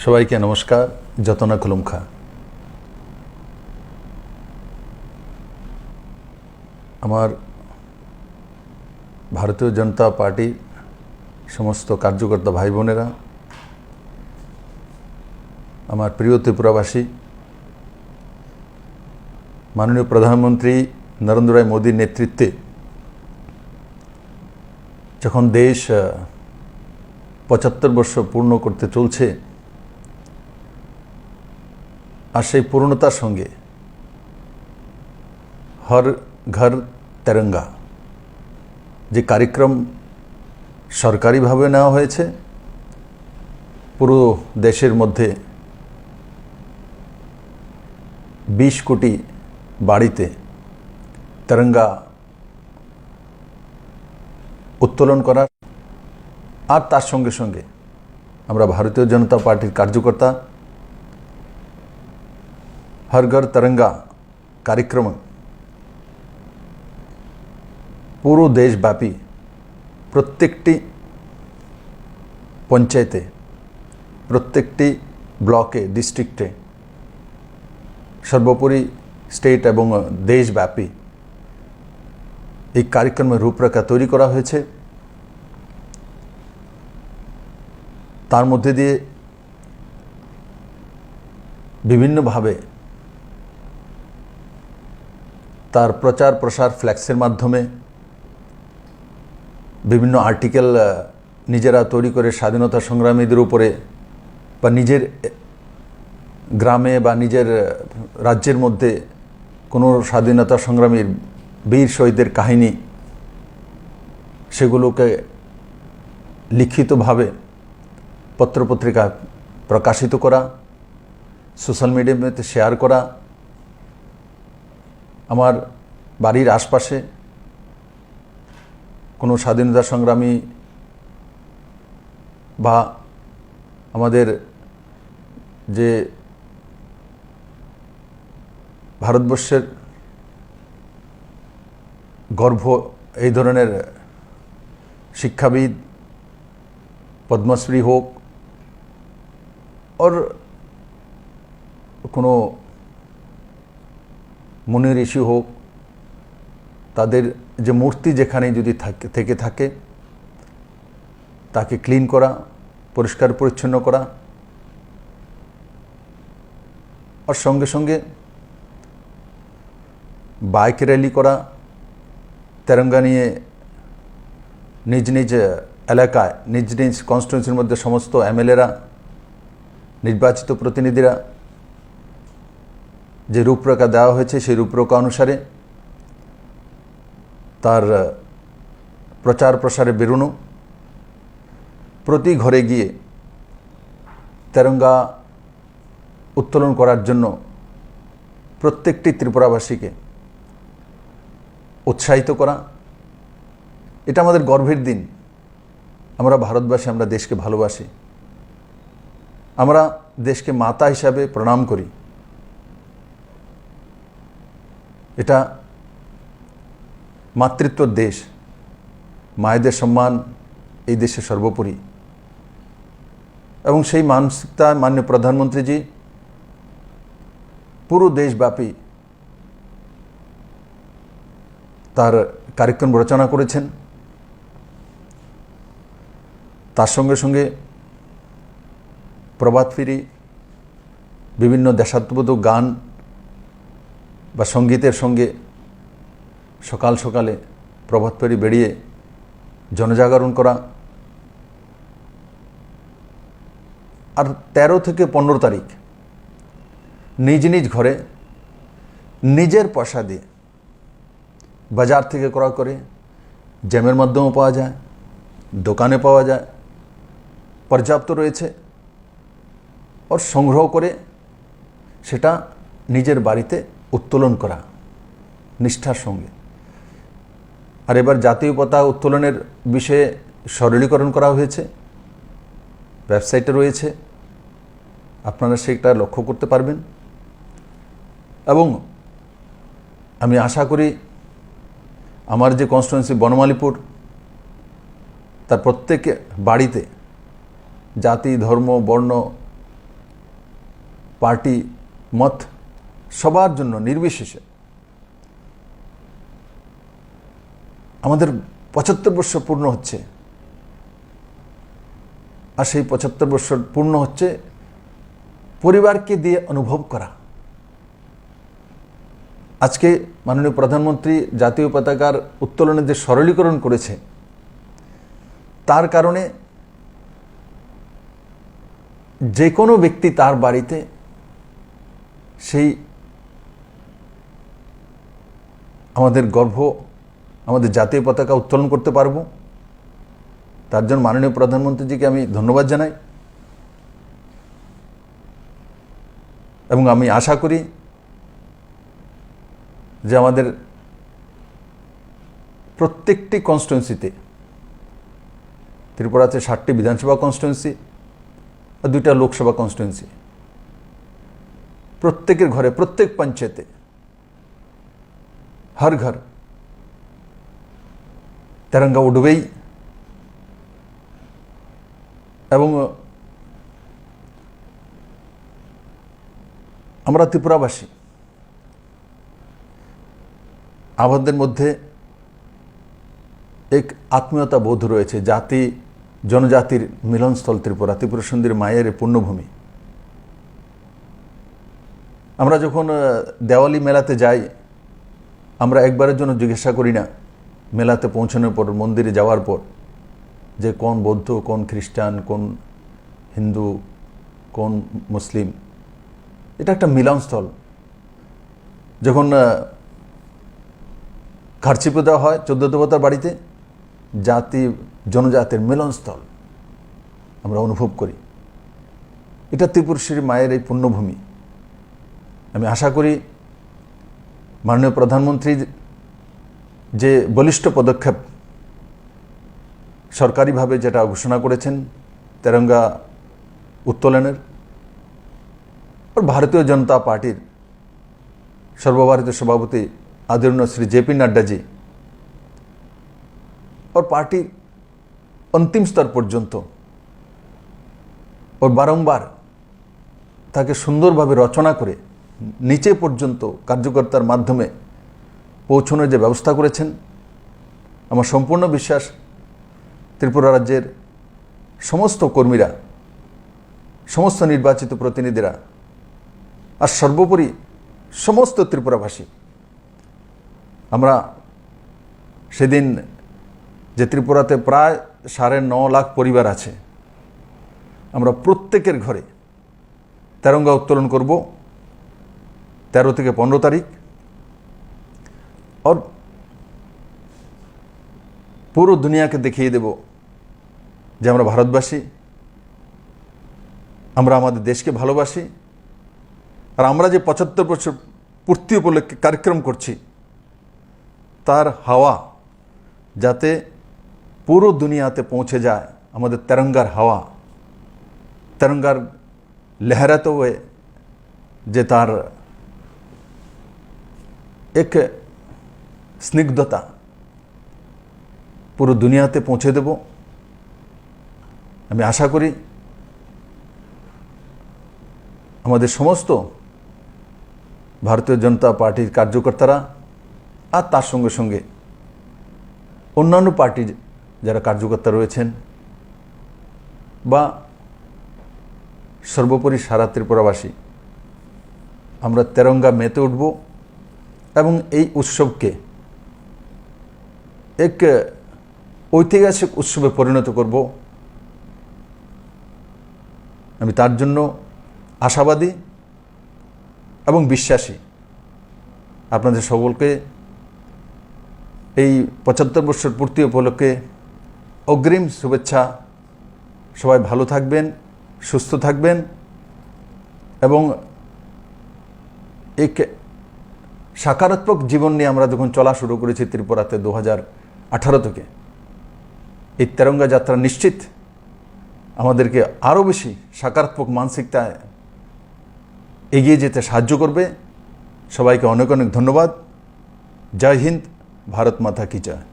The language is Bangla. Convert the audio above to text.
সবাইকে নমস্কার। যতনা কলমখা। আমার ভারতীয় জনতা পার্টির সমস্ত কার্যকর্তা ভাই বোনেরা, আমার প্রিয় ত্রিপুরাবাসী, মাননীয় প্রধানমন্ত্রী নরেন্দ্র রায় মোদীর নেতৃত্বে যখন দেশ ৭৫ বর্ষ পূর্ণ করতে চলছে, আর সেই পূর্ণতার সঙ্গে হর ঘর তেরঙ্গা যে কার্যক্রম সরকারিভাবে নেওয়া হয়েছে, পুরো দেশের মধ্যে ২০ কোটি বাড়িতে তেরঙ্গা উত্তোলন করা, আর তার সঙ্গে সঙ্গে আমরা ভারতীয় জনতা পার্টির কার্যকর্তা হর ঘর তেরঙ্গা কার্যক্রম পুরো দেশব্যাপী প্রত্যেকটি পঞ্চায়েতে, প্রত্যেকটি ব্লকে, ডিস্ট্রিক্টে, সর্বোপরি স্টেট এবং দেশব্যাপী এই কার্যক্রমের রূপরেখা তৈরি করা হয়েছে। তার মধ্যে দিয়ে বিভিন্নভাবে তার প্রচার প্রসার ফ্ল্যাক্সের মাধ্যমে, বিভিন্ন আর্টিকেল নিজেরা তৈরি করে স্বাধীনতা সংগ্রামীদের উপরে বা নিজের গ্রামে বা নিজের রাজ্যের মধ্যে কোনো স্বাধীনতা সংগ্রামীর বীর শহীদের কাহিনী, সেগুলোকে লিখিতভাবে পত্রপত্রিকা প্রকাশিত করা, সোশ্যাল মিডিয়াতে শেয়ার করা। আমার বাড়ির আশপাশে কোনো স্বাধীনতা সংগ্রামী বা আমাদের যে ভারতবর্ষের গর্ব, এই ধরনের শিক্ষাবিদ, পদ্মশ্রী হোক, ওর কোনো মুনি ঋষি হোক, তাদের যে মূর্তি যেখানে যদি থেকে থাকে তাকে ক্লিন করা, পরিষ্কার পরিচ্ছন্ন করা, আর সঙ্গে সঙ্গে বাইক র্যালি করা, তেরঙ্গা নিয়ে নিজ নিজ এলাকায়, নিজ নিজ কনস্টিটিউয়েন্সির মধ্যে সমস্ত এমএলএরা, নির্বাচিত প্রতিনিধিরা যে রূপরেখা দেওয়া হয়েছে, সেই রূপরেখা অনুসারে তার প্রচার প্রসারে বেরোনো, প্রতি ঘরে গিয়ে তেরঙ্গা উত্তোলন করার জন্য প্রত্যেকটি ত্রিপুরাবাসীকে উৎসাহিত করা। এটা আমাদের গর্বের দিন। আমরা ভারতবাসী, আমরা দেশকে ভালোবাসি, আমরা দেশকে মাতা হিসাবে প্রণাম করি। এটা মাতৃত্বর দেশ, মায়েদের সম্মান এই দেশে সর্বোপরি, এবং সেই মানসিকতা মাননীয় প্রধানমন্ত্রীজি পুরো দেশব্যাপী তার কার্যক্রম রচনা করেছেন। তার সঙ্গে সঙ্গে প্রভাত ফেরি, বিভিন্ন দেশাত্মবোধক গান বা সঙ্গীতের সঙ্গে সকাল সকালে প্রভাত ফেরি বেরিয়ে জনজাগরণ করা। আর 13 থেকে 15 তারিখ নিজ নিজ ঘরে নিজের পয়সা দিয়ে বাজার থেকে ক্রয় করে, জ্যামের মাধ্যমেও পাওয়া যায়, দোকানে পাওয়া যায়, পর্যাপ্ত রয়েছে, ওর সংগ্রহ করে সেটা নিজের বাড়িতে উত্তোলন করা নিষ্ঠার সঙ্গে। আর এবার জাতীয় পতাকা উত্তোলনের বিষয়ে সরলীকরণ করা হয়েছে, ওয়েবসাইটে রয়েছে, আপনারা সেটা লক্ষ্য করতে পারবেন। এবং আমি আশা করি আমার যে কনস্টিটিউয়েন্সি বনমালীপুর, তার প্রত্যেক বাড়িতে জাতি, ধর্ম, বর্ণ পার্টি মত সবার জন্য নির্বিশেষে আমাদের ৭৫ বছর পূর্ণ হচ্ছে। আর সেই ৭৫ বছর পূর্ণ হচ্ছে পরিবারকে দিয়ে অনুভব করা। আজকে মাননীয় প্রধানমন্ত্রী জাতীয় পতাকার উত্তোলনে যে সরলীকরণ করেছে, তার কারণে যে কোনো ব্যক্তি তার বাড়িতে সেই আমাদের গর্ব, আমাদের জাতীয় পতাকা উত্তোলন করতে পারবো। তার জন্য মাননীয় প্রধানমন্ত্রীজিকে আমি ধন্যবাদ জানাই এবং আমি আশা করি যে আমাদের প্রত্যেকটি কনস্টিটুয়েন্সিতে, ত্রিপুরাতে ৬০টি বিধানসভা কনস্টিটুয়েন্সি আর ২টা লোকসভা কনস্টিটুয়েন্সি, প্রত্যেকের ঘরে, প্রত্যেক পঞ্চায়েতে, হর ঘর তেরঙ্গা উঠবেই এবং আমরা ত্রিপুরাবাসী আমাদের মধ্যে এক আত্মীয়তা বোধ রয়েছে। জাতি জনজাতির মিলনস্থল ত্রিপুরা, ত্রিপুরা সুন্দরী মায়ের পূর্ণভূমি। আমরা যখন দেওয়ালি মেলাতে যাই, আমরা একবারের জন্য জিজ্ঞাসা করি না মেলাতে পৌঁছানোর পর, মন্দিরে যাওয়ার পর, যে কোন বৌদ্ধ, কোন খ্রিস্টান, কোন হিন্দু, কোন মুসলিম। এটা একটা মিলনস্থল। যখন খার্চিপে দেওয়া হয় 14 দেবতার বাড়িতে, জাতি জনজাতির মিলনস্থল আমরা অনুভব করি। এটা ত্রিপুরেশ্বরী মায়ের এই পুণ্যভূমি। আমি আশা করি মাননীয় প্রধানমন্ত্রী যে বলিষ্ঠ পদক্ষেপ সরকারিভাবে যেটা ঘোষণা করেছেন তেরঙ্গা উত্তোলনের, আর ভারতীয় জনতা পার্টির সর্বভারতীয় সভাপতি आदरणीय श्री JP नड्डा जी और पार्टी अंतिम स्तर पर्यन्त और बारंबार ताके सुंदर भावे रचना करे नीचे पर्यन्त कार्यकर्तार माध्यमे पौঁছানোর যে ব্যবস্থা করেছেন, আমার সম্পূর্ণ বিশ্বাস ত্রিপুরা রাজ্যের সমস্ত কর্মীরা, সমস্ত নির্বাচিত প্রতিনিধিরা আর সর্বোপরি সমস্ত ত্রিপুরাবাসী, আমরা সেদিন যে ত্রিপুরাতে প্রায় 9.5 লাখ পরিবার আছে, আমরা প্রত্যেকের ঘরে তেরঙ্গা উত্তোলন করব 13 থেকে 15 তারিখ। और পুরো দুনিয়াকে দেখিয়ে দেব যে আমরা ভারতবাসী, আমরা আমাদের দেশকে ভালোবাসি। আর আমরা যে 75 বছর পূর্তি উপলক্ষে কার্যক্রম করছি, তার হাওয়া যাতে পুরো দুনিয়াতে পৌঁছে যায়, আমাদের তেরঙ্গার হাওয়া, তেরঙ্গার লহরাতে हुए যে তার এক স্নিগ্ধতা পুরো দুনিয়াতে পৌঁছে দেব। আমি আশা করি আমাদের সমস্ত ভারতীয় জনতা পার্টির কার্যকর্তারা আর তার সঙ্গে সঙ্গে অন্যান্য পার্টির যারা কার্যকর্তা রয়েছেন বা সর্বোপরি সারা ত্রিপুরাবাসী, আমরা তেরঙ্গা মেতে উঠব এবং এই উৎসবকে এক ঐতিহাসিক উৎসবে পরিণত করব। আমি তার জন্য আশাবাদী এবং বিশ্বাসী। আপনাদের সকলকে এই 75 বছর পূর্তি উপলক্ষে অগ্রিম শুভেচ্ছা। সবাই ভালো থাকবেন, সুস্থ থাকবেন এবং এক সকারাত্মক জীবন নিয়ে আমরা যখন চলা শুরু করেছি ত্রিপুরাতে 2018 থেকে, এই তেরঙ্গা যাত্রা নিশ্চিত আমাদেরকে আরও বেশি সকারাত্মক মানসিকতায় এগিয়ে যেতে সাহায্য করবে। সবাইকে অনেক অনেক ধন্যবাদ। জয় হিন্দ, ভারত মাতা কি জয়।